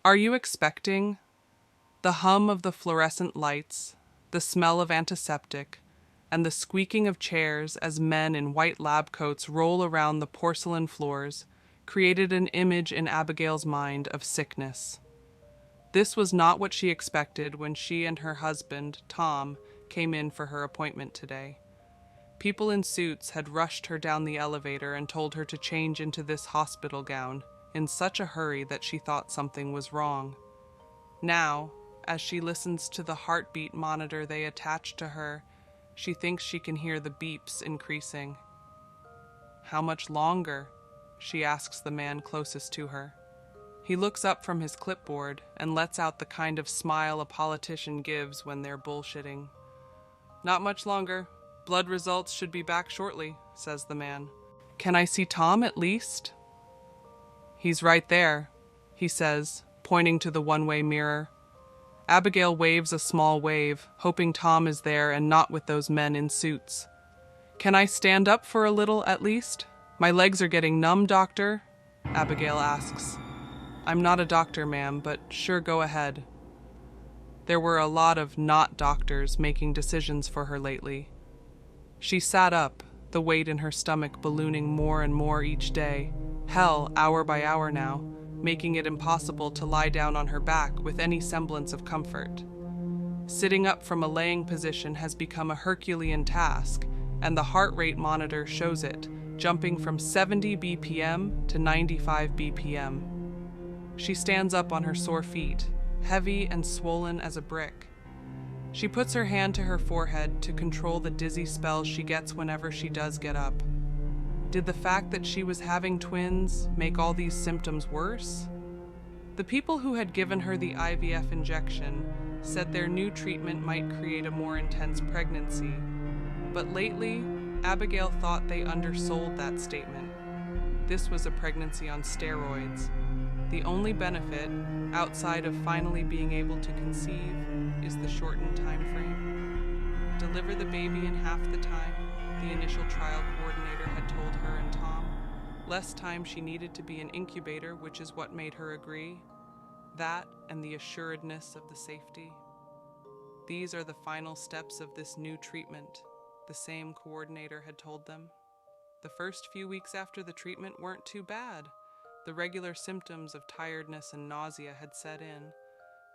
Are you expecting? The hum of the fluorescent lights, the smell of antiseptic, and the squeaking of chairs as men in white lab coats roll around the porcelain floors created an image in Abigail's mind of sickness. This was not what she expected when she and her husband, Tom, came in for her appointment today. People in suits had rushed her down the elevator and told her to change into this hospital gown in such a hurry that she thought something was wrong. Now, as she listens to the heartbeat monitor they attached to her, she thinks she can hear the beeps increasing. How much longer? She asks the man closest to her. He looks up from his clipboard and lets out the kind of smile a politician gives when they're bullshitting. Not much longer. Blood results should be back shortly, says the man. Can I see Tom at least? He's right there, he says, pointing to the one-way mirror. Abigail waves a small wave, hoping Tom is there and not with those men in suits. Can I stand up for a little at least? My legs are getting numb, doctor, Abigail asks. I'm not a doctor, ma'am, but sure, go ahead. There were a lot of not doctors making decisions for her lately. She sat up, the weight in her stomach ballooning more and more each day, hell, hour by hour now, making it impossible to lie down on her back with any semblance of comfort. Sitting up from a laying position has become a Herculean task, and the heart rate monitor shows it, jumping from 70 BPM to 95 BPM. She stands up on her sore feet, heavy and swollen as a brick. She puts her hand to her forehead to control the dizzy spells she gets whenever she does get up. Did the fact that she was having twins make all these symptoms worse? The people who had given her the IVF injection said their new treatment might create a more intense pregnancy, but lately, Abigail thought they undersold that statement. This was a pregnancy on steroids. The only benefit, outside of finally being able to conceive, is the shortened time frame. Deliver the baby in half the time, the initial trial coordinator had told her and Tom. Less time she needed to be an incubator, which is what made her agree. That and the assuredness of the safety. These are the final steps of this new treatment, the same coordinator had told them. The first few weeks after the treatment weren't too bad. The regular symptoms of tiredness and nausea had set in.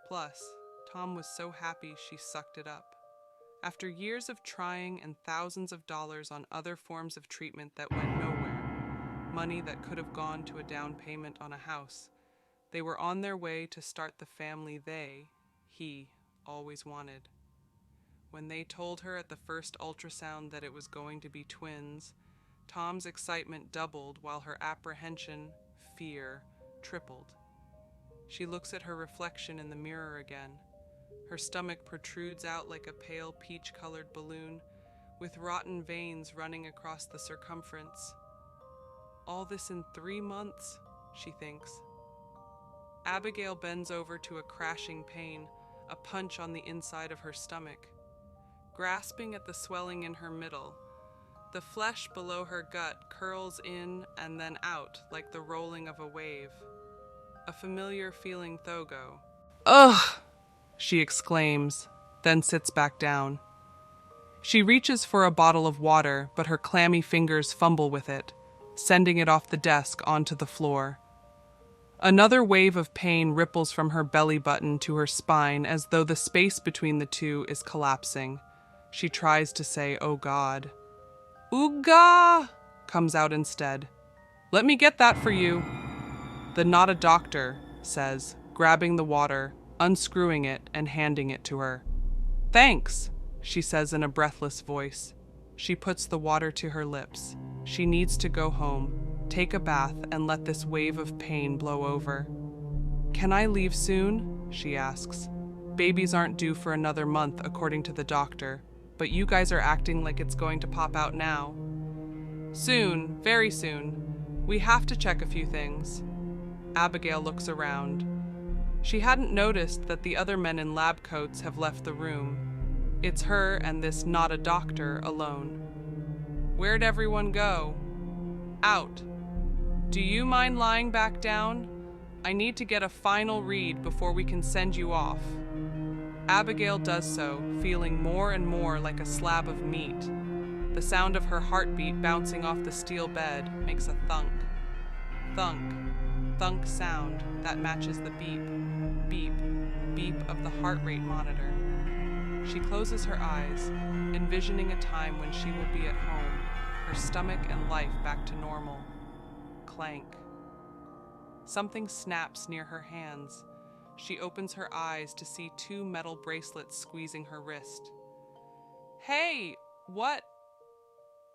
Plus, Tom was so happy she sucked it up. After years of trying and thousands of dollars on other forms of treatment that went nowhere, money that could have gone to a down payment on a house, they were on their way to start the family he, always wanted. When they told her at the first ultrasound that it was going to be twins, Tom's excitement doubled while her apprehension, fear, tripled. She looks at her reflection in the mirror again. Her stomach protrudes out like a pale peach-colored balloon, with rotten veins running across the circumference. All this in 3 months, she thinks. Abigail bends over to a crashing pain, a punch on the inside of her stomach. Grasping at the swelling in her middle, the flesh below her gut curls in and then out like the rolling of a wave. A familiar feeling thogo. Ugh! She exclaims, then sits back down. She reaches for a bottle of water, but her clammy fingers fumble with it, sending it off the desk onto the floor. Another wave of pain ripples from her belly button to her spine as though the space between the two is collapsing. She tries to say, "Oh God." "Ooga!" comes out instead. "Let me get that for you." The not a doctor says, grabbing the water, unscrewing it, and handing it to her. "Thanks," she says in a breathless voice. She puts the water to her lips. She needs to go home, take a bath, and let this wave of pain blow over. "Can I leave soon?" she asks. "Babies aren't due for another month, according to the doctor, but you guys are acting like it's going to pop out now." "Soon, very soon. We have to check a few things." Abigail looks around. She hadn't noticed that the other men in lab coats have left the room. It's her and this not a doctor alone. "Where'd everyone go?" "Out." "Do you mind lying back down?" I need to get a final read before we can send you off. Abigail does so, feeling more and more like a slab of meat. The sound of her heartbeat bouncing off the steel bed makes a thunk. Thunk, thunk sound that matches the beep, beep, beep of the heart rate monitor. She closes her eyes, envisioning a time when she will be at home, her stomach and life back to normal. Clank. Something snaps near her hands. She opens her eyes to see two metal bracelets squeezing her wrist. Hey, what?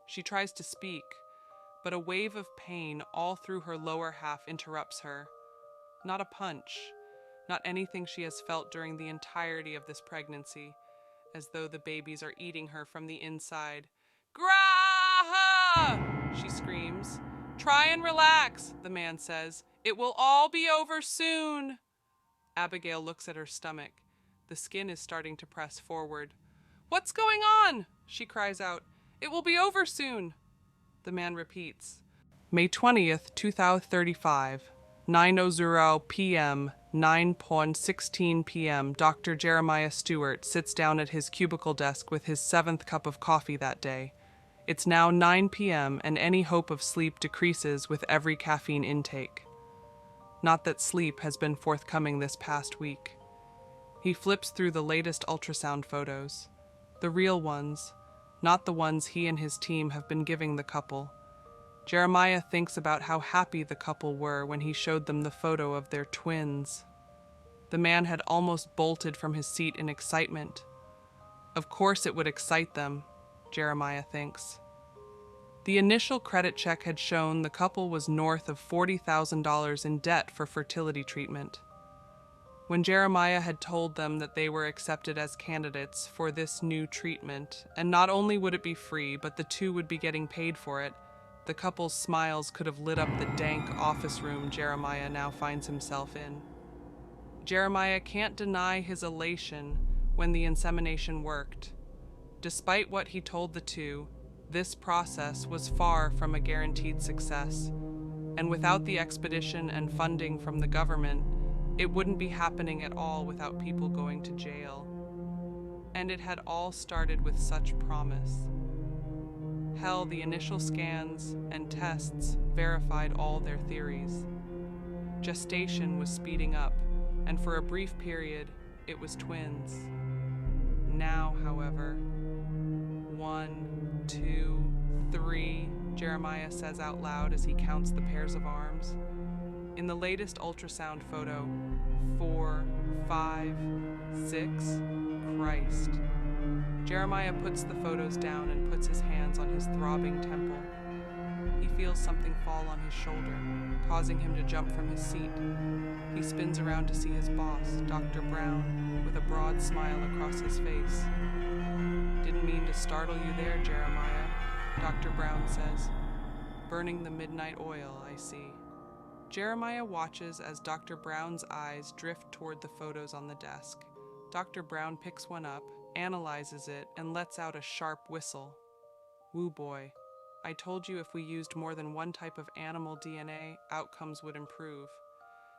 She tries to speak, but a wave of pain all through her lower half interrupts her. Not a punch, not anything she has felt during the entirety of this pregnancy, as though the babies are eating her from the inside. Graha! She screams. Try and relax, the man says. It will all be over soon. Abigail looks at her stomach. The skin is starting to press forward. What's going on? She cries out. It will be over soon. The man repeats. May 20th, 2035, 9:00 p.m., 9:16 p.m., Dr. Jeremiah Stewart sits down at his cubicle desk with his 7th cup of coffee that day. It's now 9 p.m., and any hope of sleep decreases with every caffeine intake. Not that sleep has been forthcoming this past week. He flips through the latest ultrasound photos. The real ones, not the ones he and his team have been giving the couple. Jeremiah thinks about how happy the couple were when he showed them the photo of their twins. The man had almost bolted from his seat in excitement. Of course it would excite them, Jeremiah thinks. The initial credit check had shown the couple was north of $40,000 in debt for fertility treatment. When Jeremiah had told them that they were accepted as candidates for this new treatment, and not only would it be free, but the two would be getting paid for it, the couple's smiles could have lit up the dank office room Jeremiah now finds himself in. Jeremiah can't deny his elation when the insemination worked. Despite what he told the two, this process was far from a guaranteed success, and without the expedition and funding from the government, it wouldn't be happening at all without people going to jail. And it had all started with such promise. Hell, the initial scans and tests verified all their theories. Gestation was speeding up, and for a brief period, it was twins. Now, however, 1, 2, 3, Jeremiah says out loud as he counts the pairs of arms. In the latest ultrasound photo, 4, 5, 6, Christ. Jeremiah puts the photos down and puts his hands on his throbbing temple. He feels something fall on his shoulder, causing him to jump from his seat. He spins around to see his boss, Dr. Brown, with a broad smile across his face. Didn't mean to startle you there, Jeremiah, Dr. Brown says. Burning the midnight oil, I see. Jeremiah watches as Dr. Brown's eyes drift toward the photos on the desk. Dr. Brown picks one up, analyzes it, and lets out a sharp whistle. Woo boy, I told you if we used more than one type of animal DNA, outcomes would improve.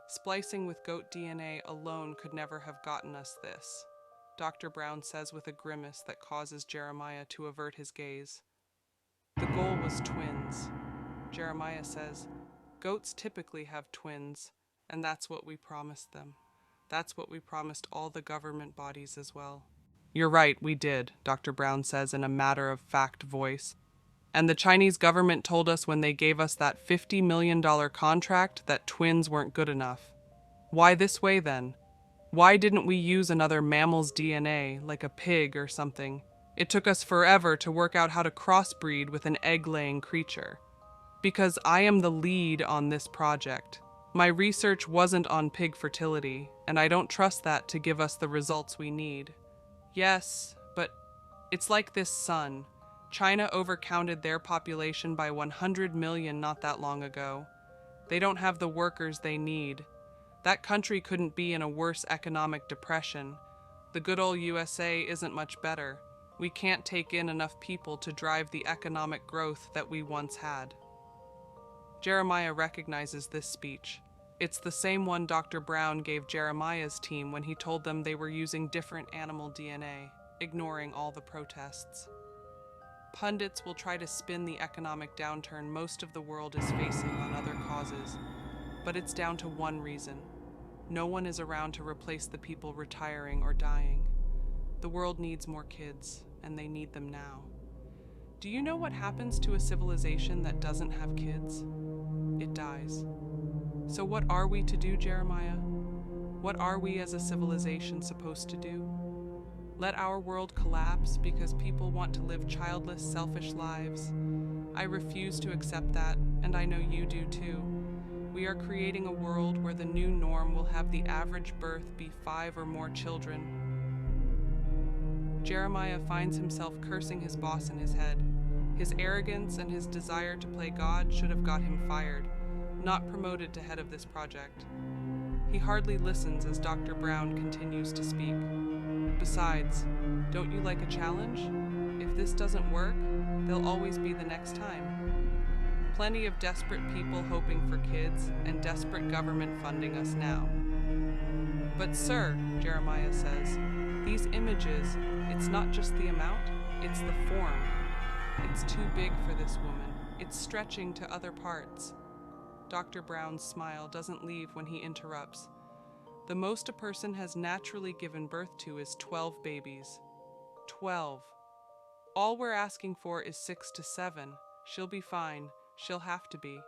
Splicing with goat DNA alone could never have gotten us this, Dr. Brown says with a grimace that causes Jeremiah to avert his gaze. The goal was twins. Jeremiah says, goats typically have twins, and that's what we promised them. That's what we promised all the government bodies as well. You're right, we did, Dr. Brown says in a matter-of-fact voice. And the Chinese government told us when they gave us that $50 million contract that twins weren't good enough. Why this way then? Why didn't we use another mammal's DNA, like a pig or something? It took us forever to work out how to crossbreed with an egg-laying creature. Because I am the lead on this project. My research wasn't on pig fertility, and I don't trust that to give us the results we need. Yes, but it's like this sun. China overcounted their population by 100 million not that long ago. They don't have the workers they need. That country couldn't be in a worse economic depression. The good old USA isn't much better. We can't take in enough people to drive the economic growth that we once had. Jeremiah recognizes this speech. It's the same one Dr. Brown gave Jeremiah's team when he told them they were using different animal DNA, ignoring all the protests. Pundits will try to spin the economic downturn most of the world is facing on other causes, but it's down to one reason. No one is around to replace the people retiring or dying. The world needs more kids, and they need them now. Do you know what happens to a civilization that doesn't have kids? It dies. So what are we to do, Jeremiah? What are we as a civilization supposed to do? Let our world collapse because people want to live childless, selfish lives? I refuse to accept that, and I know you do too. We are creating a world where the new norm will have the average birth be 5 or more children. Jeremiah finds himself cursing his boss in his head. His arrogance and his desire to play God should have got him fired, not promoted to head of this project. He hardly listens as Dr. Brown continues to speak. Besides, don't you like a challenge? If this doesn't work, there'll always be the next time. Plenty of desperate people hoping for kids and desperate government funding us now. But sir, Jeremiah says, these images, it's not just the amount, it's the form. It's too big for this woman. It's stretching to other parts. Dr. Brown's smile doesn't leave when he interrupts. The most a person has naturally given birth to is 12 babies. 12. All we're asking for is 6 to 7. She'll be fine. She'll have to be.